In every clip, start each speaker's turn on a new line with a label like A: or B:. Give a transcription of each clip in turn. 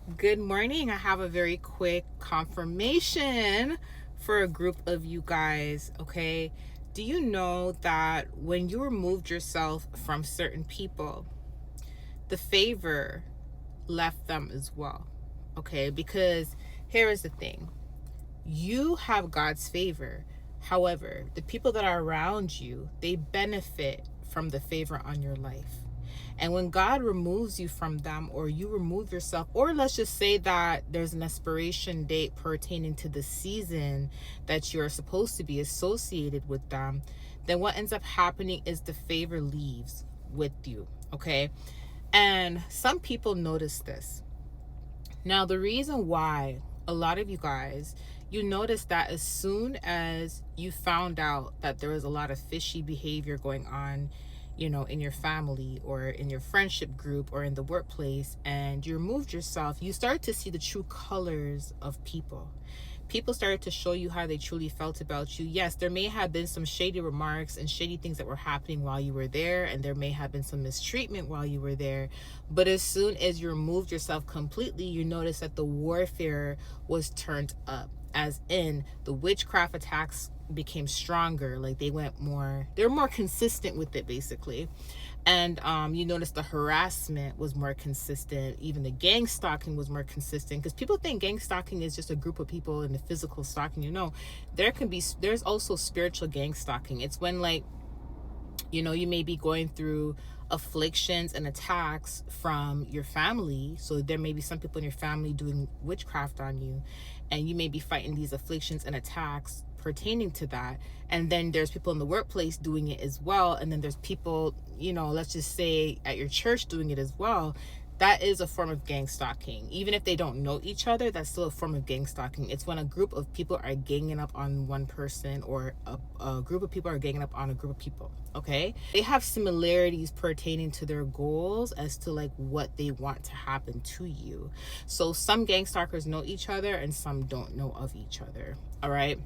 A: Good morning. I have a very quick confirmation for a group of you guys, okay? Do you know that when you removed yourself from certain people, the favor left them as well, okay? Because here is the thing, you have God's favor. However, the people that are around you, they benefit from the favor on your life. And when God removes you from them, or you remove yourself, or let's just say that there's an expiration date pertaining to the season that you're supposed to be associated with them, then what ends up happening is the favor leaves with you, okay? And some people notice this. Now, the reason why a lot of you guys, you notice that as soon as you found out that there was a lot of fishy behavior going on, in your family or in your friendship group or in the workplace, and you removed yourself, you start to see the true colors of people. People started to show you how they truly felt about you. Yes, there may have been some shady remarks and shady things that were happening while you were there, and there may have been some mistreatment while you were there. But as soon as you removed yourself completely, you notice that the warfare was turned up, as in the witchcraft attacks became stronger. Like they were more consistent with it, basically. And you notice the harassment was more consistent. Even the gang stalking was more consistent, because people think gang stalking is just a group of people in the physical stalking. There's also spiritual gang stalking. It's when, like, you may be going through afflictions and attacks from your family. So there may be some people in your family doing witchcraft on you, and you may be fighting these afflictions and attacks pertaining to that. And then there's people in the workplace doing it as well. And then there's people, let's just say at your church doing it as well. That is a form of gang stalking. Even if they don't know each other, that's still a form of gang stalking. It's when a group of people are ganging up on one person, or a group of people are ganging up on a group of people, okay? They have similarities pertaining to their goals as to like what they want to happen to you. So some gang stalkers know each other and some don't know of each other, all right?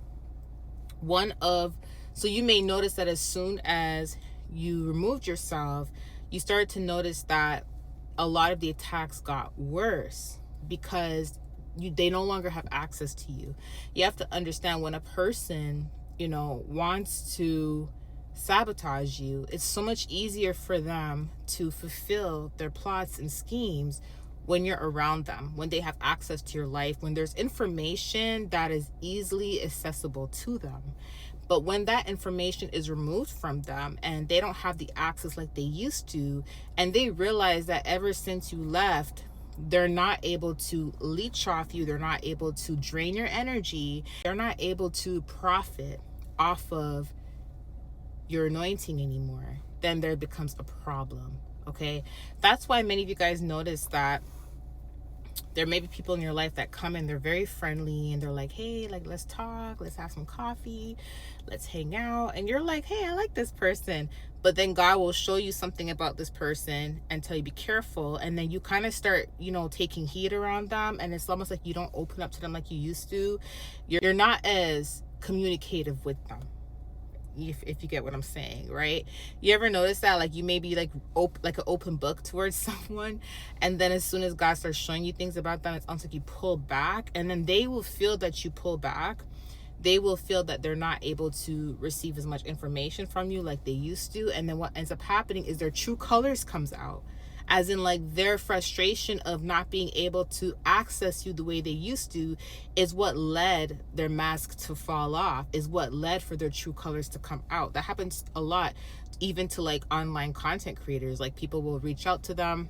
A: So you may notice that as soon as you removed yourself, you started to notice that a lot of the attacks got worse, because they no longer have access to you. You have to understand, when a person, wants to sabotage you, it's so much easier for them to fulfill their plots and schemes when you're around them, when they have access to your life, when there's information that is easily accessible to them. But when that information is removed from them and they don't have the access like they used to, and they realize that ever since you left, they're not able to leech off you, they're not able to drain your energy, they're not able to profit off of your anointing anymore, then there becomes a problem, okay? That's why many of you guys notice that there may be people in your life that come and they're very friendly and they're like, hey, like, let's talk, let's have some coffee, let's hang out. And you're like, hey, I like this person. But then God will show you something about this person and tell you, be careful. And then you kind of start, taking heat around them. And it's almost like you don't open up to them like you used to. You're not as communicative with them, if you get what I'm saying, right? You ever notice that, like, you may be like an open book towards someone, and then as soon as God starts showing you things about them, it's almost like you pull back, and then they will feel that you pull back. They will feel that they're not able to receive as much information from you like they used to. And then what ends up happening is their true colors comes out, as in, like, their frustration of not being able to access you the way they used to is what led their mask to fall off, is what led for their true colors to come out. That happens a lot, even to like online content creators. Like, people will reach out to them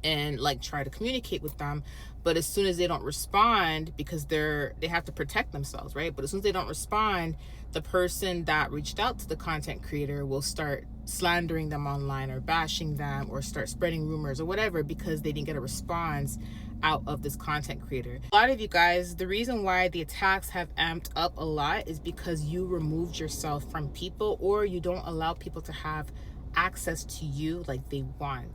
A: and like try to communicate with them, but as soon as they don't respond, because they have to protect themselves, right? But as soon as they don't respond, the person that reached out to the content creator will start slandering them online, or bashing them, or start spreading rumors or whatever, because they didn't get a response out of this content creator. A lot of you guys, the reason why the attacks have amped up a lot is because you removed yourself from people, or you don't allow people to have access to you like they want.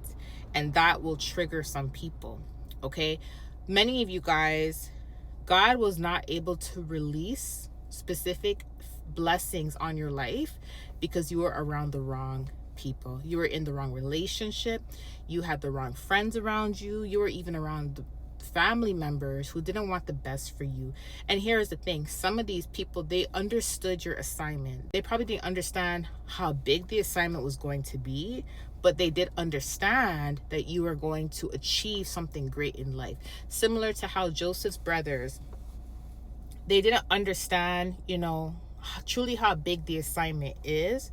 A: And that will trigger some people, okay? Many of you guys, God was not able to release specific blessings on your life because you were around the wrong people. You were in the wrong relationship. You had the wrong friends around you. You were even around family members who didn't want the best for you. And here's the thing, some of these people, they understood your assignment. They probably didn't understand how big the assignment was going to be, but they did understand that you are going to achieve something great in life. Similar to how Joseph's brothers, they didn't understand, truly how big the assignment is,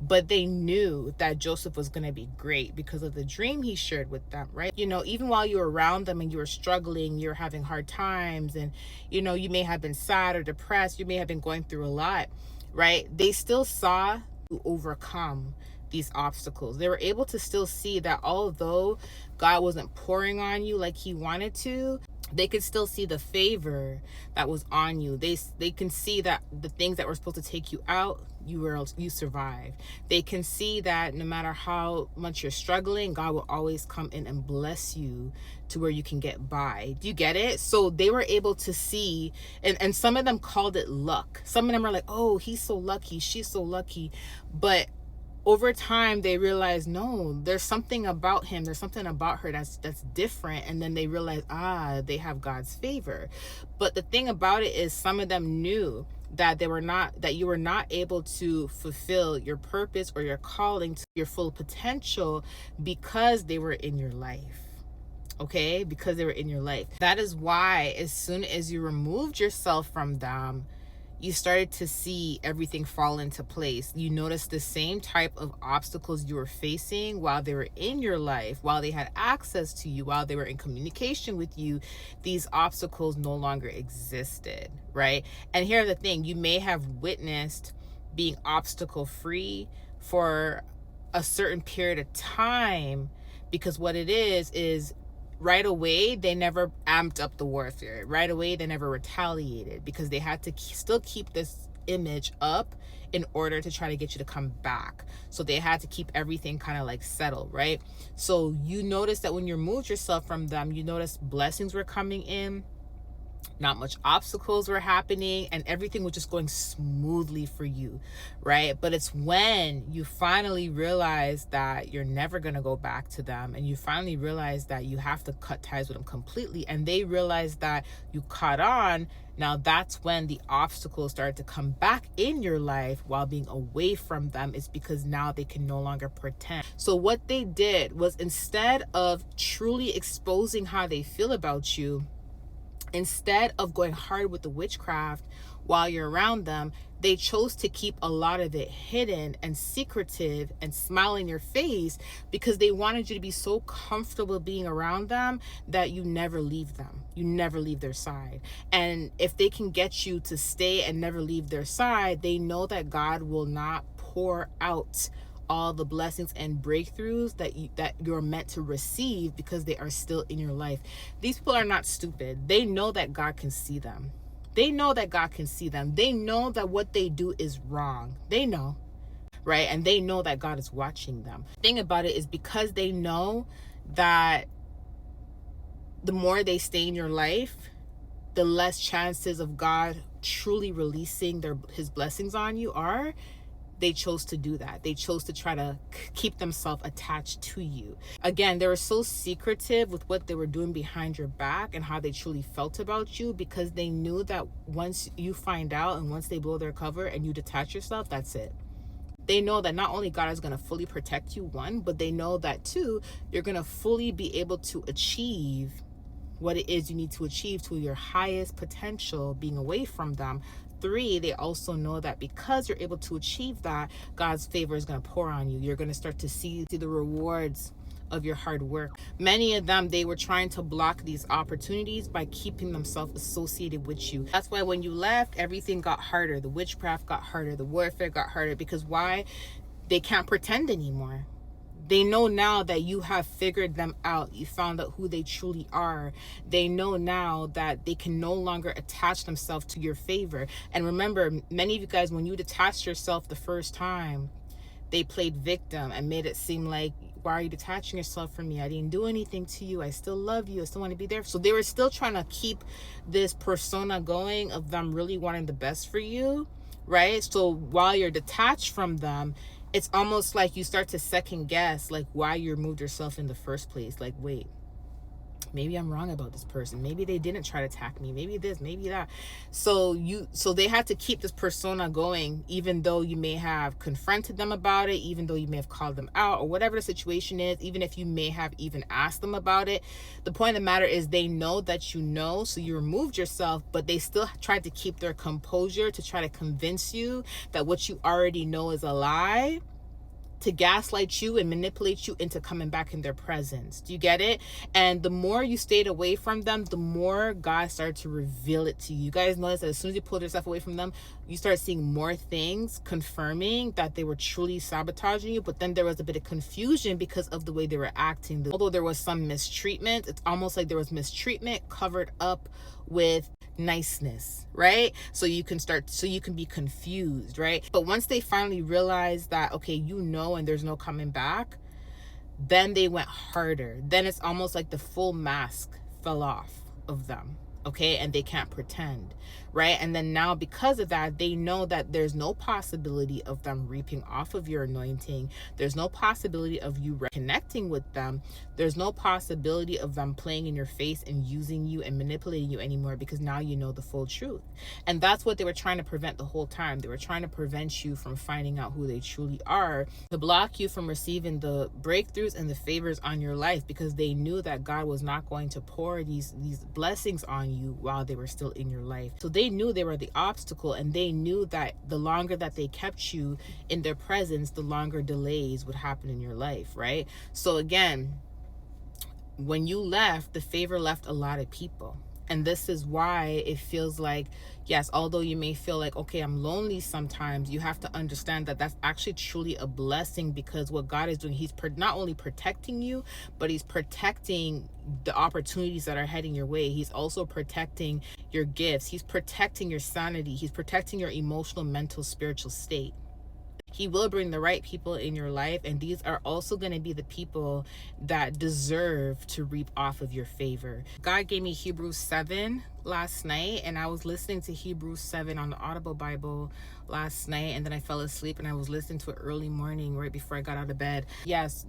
A: but they knew that Joseph was going to be great because of the dream he shared with them, right? Even while you were around them and you were struggling, you're having hard times, and you may have been sad or depressed, you may have been going through a lot, right? They still saw you overcome these obstacles. They were able to still see that although God wasn't pouring on you like he wanted to, they could still see the favor that was on you. They can see that the things that were supposed to take you out, you survived. They can see that no matter how much you're struggling, God will always come in and bless you to where you can get by. Do you get it? So they were able to see, and some of them called it luck. Some of them are like, oh, he's so lucky, she's so lucky. But over time they realize, no, there's something about him, there's something about her that's different. And then they realize, they have God's favor. But the thing about it is, some of them knew that you were not able to fulfill your purpose or your calling to your full potential because they were in your life. Okay, because they were in your life. That is why as soon as you removed yourself from them, you started to see everything fall into place. You noticed the same type of obstacles you were facing while they were in your life, while they had access to you, while they were in communication with you. These obstacles no longer existed, right? And here's the thing, you may have witnessed being obstacle free for a certain period of time, because what it is right away, they never amped up the warfare. Right away, they never retaliated because they had to still keep this image up in order to try to get you to come back. So they had to keep everything kind of like settled, right? So you notice that when you removed yourself from them, you notice blessings were coming in. Not much obstacles were happening, and everything was just going smoothly for you, right? But it's when you finally realize that you're never going to go back to them, and you finally realize that you have to cut ties with them completely, and they realize that you caught on. Now that's when the obstacles started to come back in your life while being away from them. Is because now they can no longer pretend. So what they did was, instead of truly exposing how they feel about you, instead of going hard with the witchcraft while you're around them, they chose to keep a lot of it hidden and secretive and smile in your face, because they wanted you to be so comfortable being around them that you never leave them. You never leave their side. And if they can get you to stay and never leave their side, they know that God will not pour out all the blessings and breakthroughs that you're meant to receive, because they are still in your life. These people are not stupid. They know that God can see them. They know that God can see them. They know that what they do is wrong. They know, right? And they know that God is watching them. The thing about it is, because they know that the more they stay in your life, the less chances of God truly releasing his blessings on you are. They chose to do that. They chose to try to keep themselves attached to you. Again, they were so secretive with what they were doing behind your back and how they truly felt about you, because they knew that once you find out and once they blow their cover and you detach yourself, that's it. They know that not only God is going to fully protect you, one, but they know that two, you're going to fully be able to achieve what it is you need to achieve to your highest potential being away from them. 3, they also know that because you're able to achieve that, God's favor is going to pour on you. You're going to start to see the rewards of your hard work. Many of them, they were trying to block these opportunities by keeping themselves associated with you. That's why when you left, everything got harder. The witchcraft got harder. The warfare got harder. Because why? They can't pretend anymore. They know now that you have figured them out. You found out who they truly are. They know now that they can no longer attach themselves to your favor. And remember, many of you guys, when you detached yourself the first time, they played victim and made it seem like, why are you detaching yourself from me? I didn't do anything to you. I still love you. I still want to be there. So they were still trying to keep this persona going of them really wanting the best for you, right? So while you're detached from them, it's almost like you start to second guess like why you removed yourself in the first place. Like, wait, maybe I'm wrong about this person. Maybe they didn't try to attack me. Maybe this, maybe that. So they had to keep this persona going, even though you may have confronted them about it, even though you may have called them out, or whatever the situation is, even if you may have even asked them about it. The point of the matter is they know that you know, so you removed yourself, but they still tried to keep their composure to try to convince you that what you already know is a lie, to gaslight you and manipulate you into coming back in their presence. Do you get it? And the more you stayed away from them, the more God started to reveal it to you. You guys notice that as soon as you pulled yourself away from them, you start seeing more things confirming that they were truly sabotaging you. But then there was a bit of confusion because of the way they were acting. Although there was some mistreatment, it's almost like there was mistreatment covered up with niceness, right? So you can be confused, right? But once they finally realize that, okay, you know, and there's no coming back, then they went harder. Then it's almost like the full mask fell off of them, okay? And they can't pretend, right? And then now, because of that, they know that there's no possibility of them reaping off of your anointing. There's no possibility of you connecting with them. There's no possibility of them playing in your face and using you and manipulating you anymore, because now you know the full truth. And that's what they were trying to prevent the whole time. They were trying to prevent you from finding out who they truly are, to block you from receiving the breakthroughs and the favors on your life, because they knew that God was not going to pour these blessings on you while they were still in your life. So they knew they were the obstacle, and they knew that the longer that they kept you in their presence, the longer delays would happen in your life, right? So again, when you left, the favor left a lot of people. And this is why it feels like, yes, although you may feel like, okay, I'm lonely sometimes, you have to understand that that's actually truly a blessing, because what God is doing, he's not only protecting you, but he's protecting the opportunities that are heading your way. He's also protecting your gifts. He's protecting your sanity. He's protecting your emotional, mental, spiritual state. He will bring the right people in your life, and these are also going to be the people that deserve to reap off of your favor. God gave me Hebrews 7 last night, and I was listening to Hebrews 7 on the Audible Bible last night, and then I fell asleep, and I was listening to it early morning right before I got out of bed. Yes,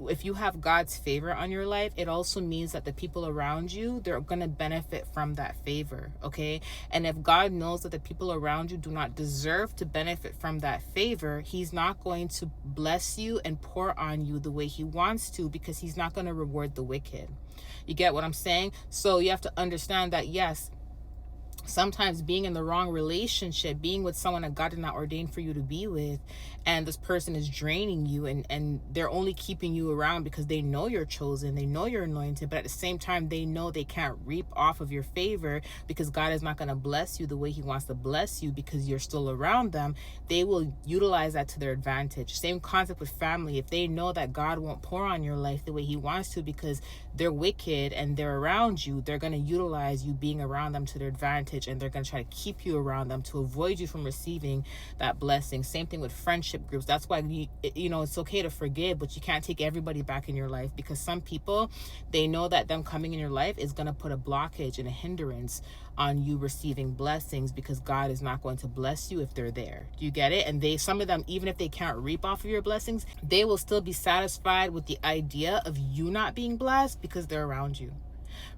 A: if you have God's favor on your life, it also means that the people around you, they're going to benefit from that favor, okay? And if God knows that the people around you do not deserve to benefit from that favor, he's not going to bless you and pour on you the way he wants to, because he's not going to reward the wicked. You get what I'm saying? So you have to understand that, yes, sometimes being in the wrong relationship, being with someone that God did not ordain for you to be with, and this person is draining you, and they're only keeping you around because they know you're chosen, they know you're anointed, but at the same time they know they can't reap off of your favor, because God is not going to bless you the way he wants to bless you because you're still around them. They will utilize that to their advantage. Same concept with family. If they know that God won't pour on your life the way he wants to because they're wicked and they're around you, they're going to utilize you being around them to their advantage, and they're going to try to keep you around them to avoid you from receiving that blessing. Same thing with friendship groups. That's why you know, it's okay to forgive, but you can't take everybody back in your life, because some people, they know that them coming in your life is going to put a blockage and a hindrance on you receiving blessings, because God is not going to bless you if they're there. Do you get it? And some of them, even if they can't reap off of your blessings, they will still be satisfied with the idea of you not being blessed because they're around you,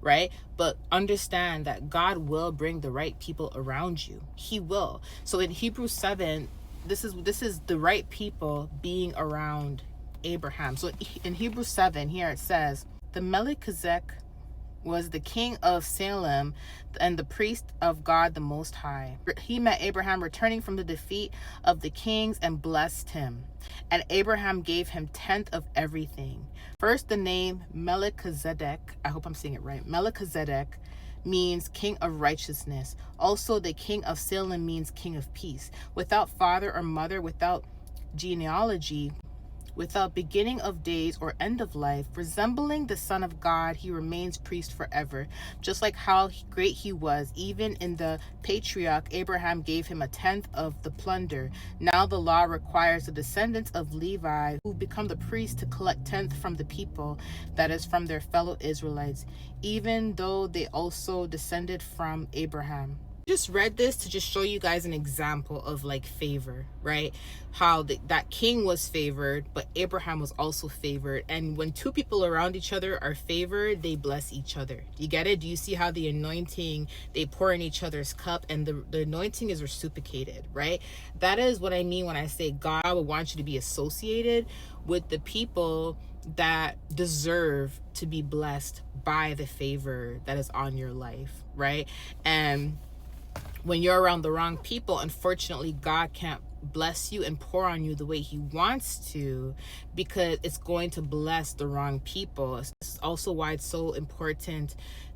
A: right? But understand that God will bring the right people around you. He will. So in Hebrews 7, this is the right people being around Abraham. So in Hebrews 7 here it says, the Melchizedek was the king of Salem and the priest of God the Most High. He met Abraham returning from the defeat of the kings and blessed him. And Abraham gave him 10th of everything. First, the name Melchizedek, I hope I'm saying it right, Melchizedek means king of righteousness. Also, the king of Salem means king of peace. Without father or mother, without genealogy, without beginning of days or end of life, resembling the Son of God, he remains priest forever. Just like how great he was, even in the patriarch, Abraham gave him 1/10 of the plunder. Now the law requires the descendants of Levi, who become the priests, to collect 10th from the people, that is, from their fellow Israelites, even though they also descended from Abraham. Just read this to just show you guys an example of like favor, right? How that king was favored, but Abraham was also favored. And when two people around each other are favored, they bless each other. Do you get it? Do you see how the anointing, they pour in each other's cup, and the anointing is reciprocated, right? That is what I mean when I say God would want you to be associated with the people that deserve to be blessed by the favor that is on your life, right? And when you're around the wrong people, unfortunately, God can't bless you and pour on you the way he wants to, because it's going to bless the wrong people. This is also why it's so important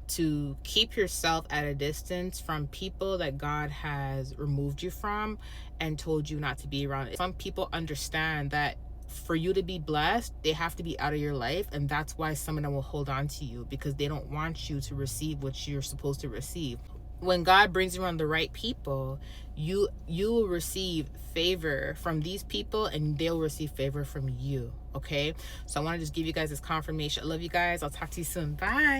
A: to keep yourself at a distance from people that God has removed you from and told you not to be around. Some people understand that for you to be blessed, they have to be out of your life, and that's why some of them will hold on to you, because they don't want you to receive what you're supposed to receive. When God brings you around the right people, you will receive favor from these people, and they'll receive favor from you. Okay, so I want to just give you guys this confirmation. I love you guys. I'll talk to you soon. Bye.